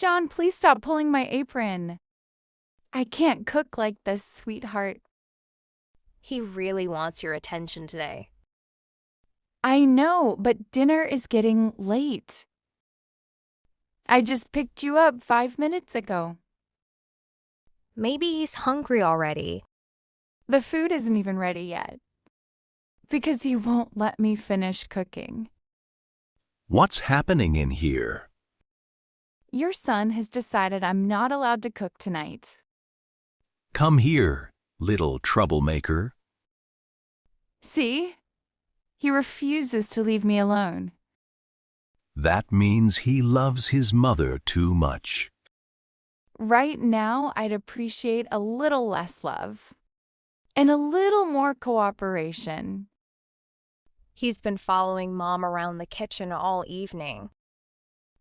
Jhon, please stop pulling my apron. I can't cook like this, sweetheart. He really wants your attention today. I know, but dinner is getting late. I just picked you up 5 minutes ago. Maybe he's hungry already. The food isn't even ready yet. Because he won't let me finish cooking. What's happening in here? Your son has decided I'm not allowed to cook tonight. Come here, little troublemaker. See? He refuses to leave me alone. That means he loves his mother too much. Right now, I'd appreciate a little less love. And a little more cooperation. He's been following Mom around the kitchen all evening.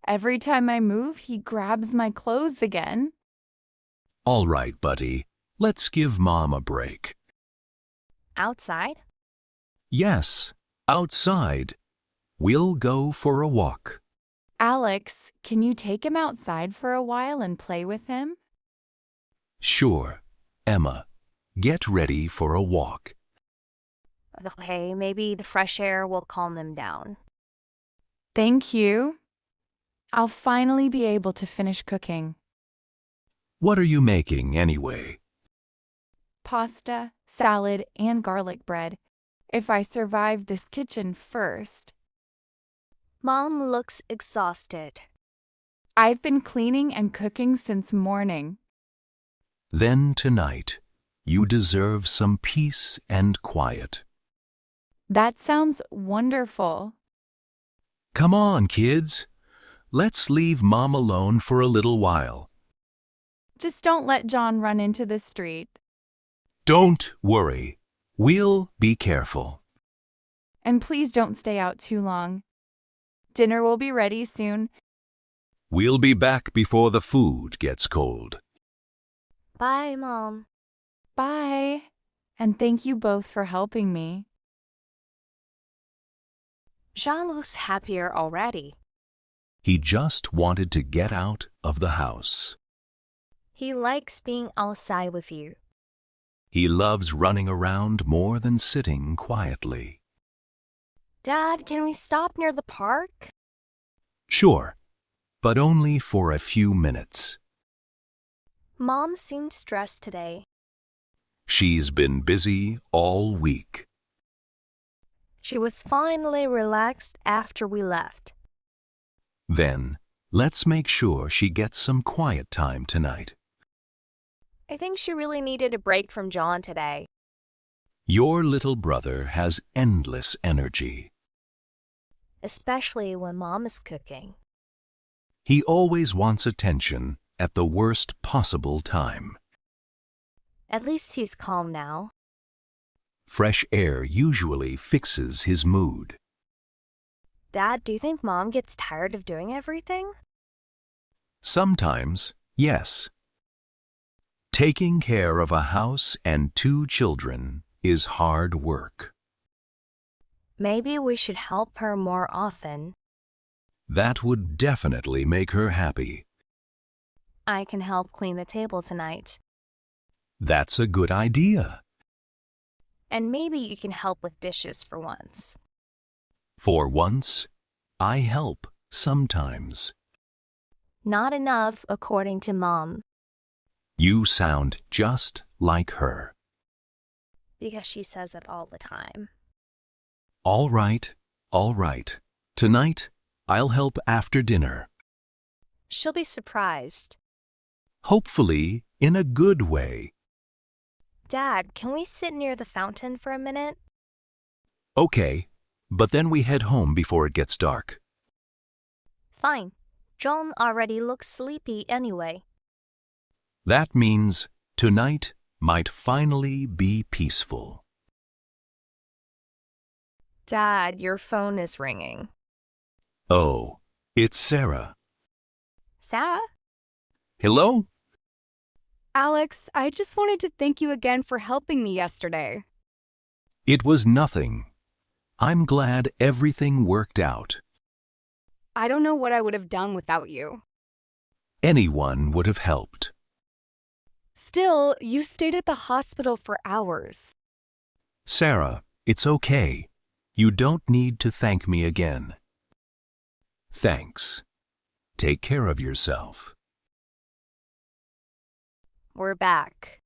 Every time I move, he grabs my clothes again. All right, buddy. Let's give Mom a break. Outside? Yes, outside. We'll go for a walk. Alex, can you take him outside for a while and play with him? Sure. Emma, get ready for a walk. Okay, maybe the fresh air will calm them down. Thank you. I'll finally be able to finish cooking. What are you making anyway? Pasta, salad, and garlic bread. If I survive this kitchen first. Mom looks exhausted. I've been cleaning and cooking since morning. Then tonight, you deserve some peace and quiet. That sounds wonderful. Come on, kids. Let's leave Mom alone for a little while. Just don't let Jhon run into the street. Don't worry. We'll be careful. And please don't stay out too long. Dinner will be ready soon. We'll be back before the food gets cold. Bye, Mom. Bye. And thank you both for helping me. Jhon looks happier already. He just wanted to get out of the house. He likes being outside with you. He loves running around more than sitting quietly. Dad, can we stop near the park? Sure, but only for a few minutes. Mom seemed stressed today. She's been busy all week. She was finally relaxed after we left. Then, let's make sure she gets some quiet time tonight. I think she really needed a break from Jhon today. Your little brother has endless energy. Especially when Mom is cooking. He always wants attention at the worst possible time. At least he's calm now. Fresh air usually fixes his mood. Dad, do you think Mom gets tired of doing everything? Sometimes, yes. Taking care of a house and 2 children is hard work. Maybe we should help her more often. That would definitely make her happy. I can help clean the table tonight. That's a good idea. And maybe you can help with dishes for once. For once, I help sometimes. Not enough, according to Mom. You sound just like her. Because she says it all the time. All right, all right. Tonight, I'll help after dinner. She'll be surprised. Hopefully, in a good way. Dad, can we sit near the fountain for a minute? Okay, but then we head home before it gets dark. Fine. Jhon already looks sleepy anyway. That means tonight might finally be peaceful. Dad, your phone is ringing. Oh, it's Sarah. Sarah? Hello? Alex, I just wanted to thank you again for helping me yesterday. It was nothing. I'm glad everything worked out. I don't know what I would have done without you. Anyone would have helped. Still, you stayed at the hospital for hours. Sarah, it's okay. You don't need to thank me again. Thanks. Take care of yourself. We're back.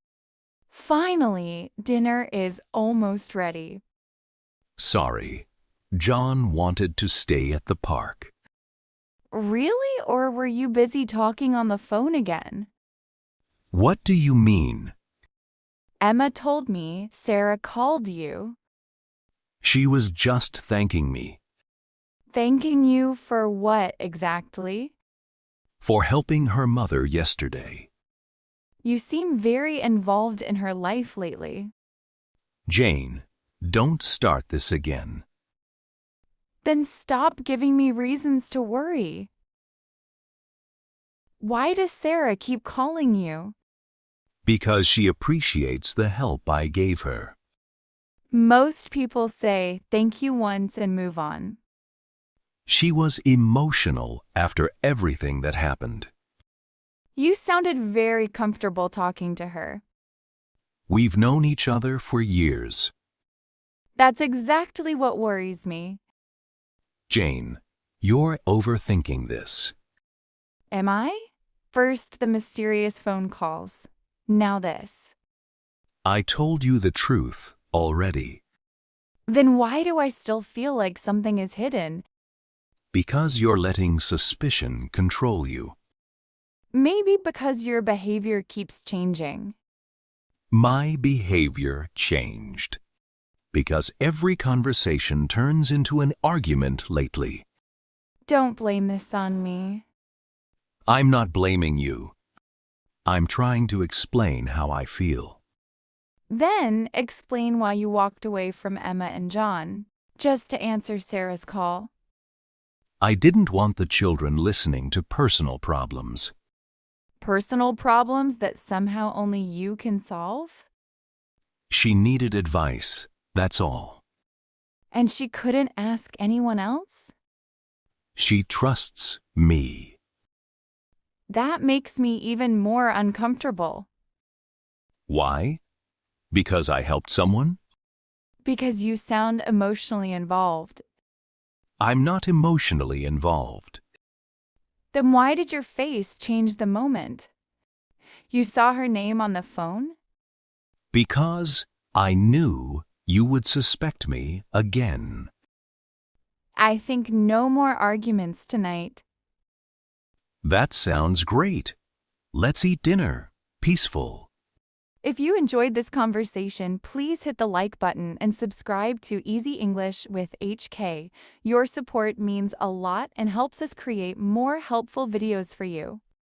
Finally, dinner is almost ready. Sorry. Jhon wanted to stay at the park. Really? Or were you busy talking on the phone again? What do you mean? Emma told me Sarah called you. She was just thanking me Thanking you for what exactly? for helping her mother yesterday. You seem very involved in her life lately. Jane, don't start this again. Then stop giving me reasons to worry. Why does Sarah keep calling you? Because she appreciates the help I gave her. Most people say thank you once and move on. She was emotional after everything that happened. You sounded very comfortable talking to her. We've known each other for years. That's exactly what worries me. Jane, you're overthinking this. Am I? First, the mysterious phone calls. Now this. I told you the truth already. Then why do I still feel like something is hidden? Because you're letting suspicion control you. Maybe because your behavior keeps changing. My behavior changed. Because every conversation turns into an argument lately. Don't blame this on me. I'm not blaming you. I'm trying to explain how I feel. Then explain why you walked away from Emma and Jhon, just to answer Sarah's call. I didn't want the children listening to personal problems. Personal problems that somehow only you can solve? She needed advice, that's all. And she couldn't ask anyone else? She trusts me. That makes me even more uncomfortable. Why? Because I helped someone? Because you sound emotionally involved. I'm not emotionally involved. Then why did your face change the moment? You saw her name on the phone? Because I knew you would suspect me again. I think no more arguments tonight. That sounds great. Let's eat dinner. Peaceful. If you enjoyed this conversation, please hit the like button and subscribe to Easy English with HK. Your support means a lot and helps us create more helpful videos for you.